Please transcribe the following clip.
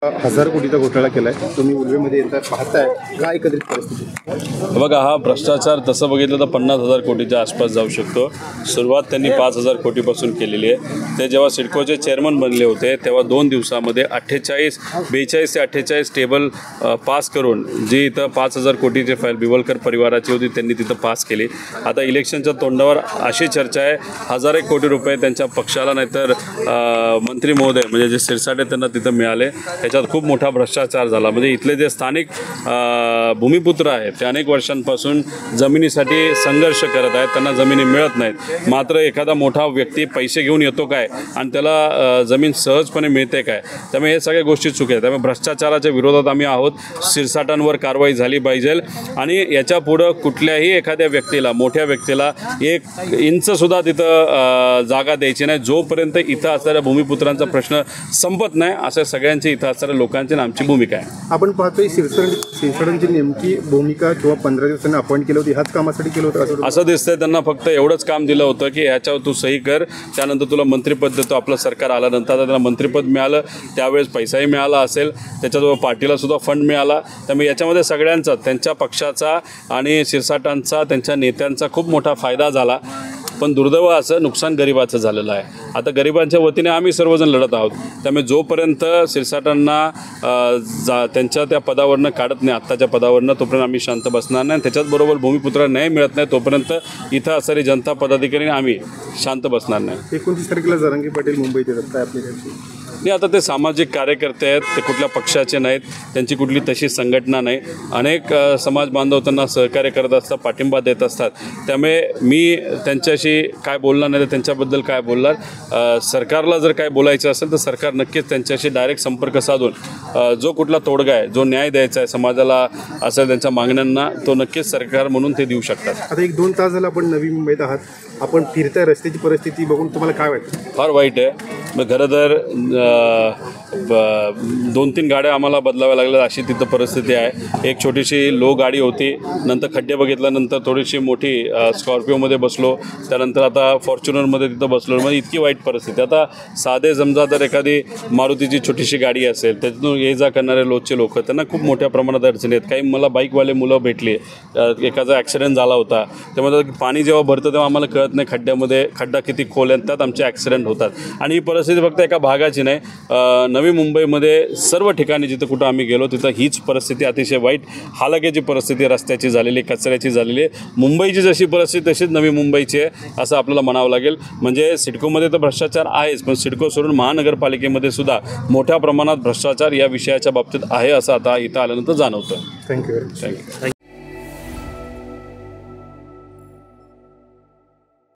1000 कोटीचा घोटाळा केलाय, तुम्ही उल्वेमध्ये येता पाहताय, काय एकत्रित परिस्थिती? बघा, हा भ्रष्टाचार तसं बघितलं तर 50,000 कोटीच्या आसपास जाऊ शकतो। सुरुवात त्यांनी 5,000 कोटीपासून केलेली आहे। ते जेव्हा सिडकोचे चेअरमन बनले होते तेव्हा 2 दिवसामध्ये 42 ते 48 टेबल पास करून जी इथं 5,000 कोटीची फाईल बिवलकर परिवाराची होती त्यांनी तिथं पास केली। आता इलेक्शनच्या तोंडावर अशी चर्चा आहे, 1000 कोटी रुपये त्यांच्या पक्षाला नाहीतर मंत्री महोदय म्हणजे जे सिरसाटे त्यांना तिथं मिळाले। त्याच्यात खूप मोठा भ्रष्टाचार झाला। म्हणजे इथले जे स्थानिक भूमिपुत्र आहेत ते अनेक वर्षांपासून जमिनीसाठी संघर्ष करत आहेत, त्यांना जमिनी मिळत नाहीत। मात्र एखादा मोठा व्यक्ती पैसे घेऊन येतो काय आणि त्याला जमीन सहजपणे मिळते काय, त्यामुळे हे सगळ्या गोष्टी चुकी आहेत। त्यामुळे भ्रष्टाचाराच्या विरोधात आम्ही आहोत। सिरसाटांवर कारवाई झाली पाहिजे आणि याच्या पुढं कुठल्याही एखाद्या व्यक्तीला, मोठ्या व्यक्तीला 1 इंचसुद्धा तिथं जागा द्यायची नाही जोपर्यंत इथं असणाऱ्या भूमिपुत्रांचा प्रश्न संपत नाही। अशा सगळ्यांचे इथं असणाऱ्या लोकांची आमची भूमिका आहे। आपण पाहतोय सिरसाटांची नेमकी भूमिका किंवा 15 दिवसांनी अपॉइंट केलं होतं, ह्याच कामासाठी केलं होतं असं दिसतंय। त्यांना फक्त एवढंच काम दिलं होतं की ह्याच्यावर तू सही कर, त्यानंतर तुला मंत्रिपद देतो। आपलं सरकार आल्यानंतर आता त्यांना मंत्रिपद मिळालं, त्यावेळेस पैसाही मिळाला असेल, त्याच्याजवळ पार्टीला सुद्धा फंड मिळाला। त्यामुळे याच्यामध्ये सगळ्यांचा, त्यांच्या पक्षाचा आणि सिरसाटांचा, त्यांच्या नेत्यांचा खूप मोठा फायदा झाला। पण दुर्दैव असं नुकसान गरिबाचं झालेलं आहे। आता गरिबांच्या वतीने आम्ही सर्वजण लढत आहोत। त्यामुळे जोपर्यंत सिरसाटांना त्यांच्या त्या पदावरनं काढत नाही, आत्ताच्या पदावरनं, तोपर्यंत आम्ही शांत बसणार नाही। त्याच्याचबरोबर भूमिपुत्रांना न्याय मिळत नाही तोपर्यंत इथं असणारी जनता पदाधिकारी आम्ही शांत बसणार नाही। 29 तारखेला जरांगे पाटील मुंबईत येतात, काय आपली नाही, आता ते सामाजिक कार्यकर्ते आहेत, ते कुठल्या पक्षाचे नाहीत, त्यांची कुठली तशी संघटना नाही। अनेक समाज बांधव त्यांना सहकार्य करत असतात, पाठिंबा देत असतात। त्यामुळे मी त्यांच्याशी काय बोलणार नाही तर त्यांच्याबद्दल काय बोलणार। सरकारला जर काय बोलायचं असेल तर सरकार नक्कीच त्यांच्याशी डायरेक्ट संपर्क साधून जो कुठला तोडगा आहे, जो न्याय द्यायचा आहे समाजाला असेल त्यांच्या मागण्यांना, तो नक्कीच सरकार म्हणून ते देऊ शकतात। आता 1-2 तास झाला आपण नवी मुंबईत आहात, आपण फिरत्या रस्त्याची परिस्थिती बघून तुम्हाला काय वाटतं? फार वाईट आहे। मग खरं तर 2-3 गाड्या आम्हाला बदलाव्या लागल्या अशी तिथं परिस्थिती आहे। एक छोटीशी लो गाडी होती, नंतर खड्डे बघितल्यानंतर थोडीशी मोठी स्कॉर्पिओमध्ये बसलो, त्यानंतर आता फॉर्च्युनरमध्ये तिथं बसलो। म्हणजे इतकी वाईट परिस्थिती। आता साधे समजा जर एखादी मारुतीची छोटीशी गाडी असेल, त्यातून ये जा करणारे लोकचे लोक, त्यांना खूप मोठ्या प्रमाणात अडचणी आहेत। काही मला बाईकवाले मुलं भेटली, एकाचा ॲक्सिडेंट झाला होता। त्यामुळे पाणी जेव्हा भरतं तेव्हा आम्हाला कळत नाही खड्ड्यामध्ये खड्डा किती खोल आहे, त्यात आमचे ॲक्सिडेंट होतात। आणि ही परिस्थिती फक्त एका भागाची नाही, नवी मुंबईमध्ये सर्व ठिकाणी जिथं कुठं आम्ही गेलो तिथं हीच परिस्थिती, अतिशय वाईट हालाकीची परिस्थिती रस्त्याची झालेली, कचऱ्याची झालेली आहे। मुंबईची जशी परिस्थिती तशीच नवी मुंबईची आहे असं आपल्याला म्हणावं लागेल। म्हणजे सिडकोमध्ये तर भ्रष्टाचार आहेच, पण सिडको सोडून महानगरपालिकेमध्ये सुद्धा मोठ्या प्रमाणात भ्रष्टाचार या विषयाच्या बाबतीत आहे असं आता इथं आल्यानंतर जाणवतं। थँक्यू.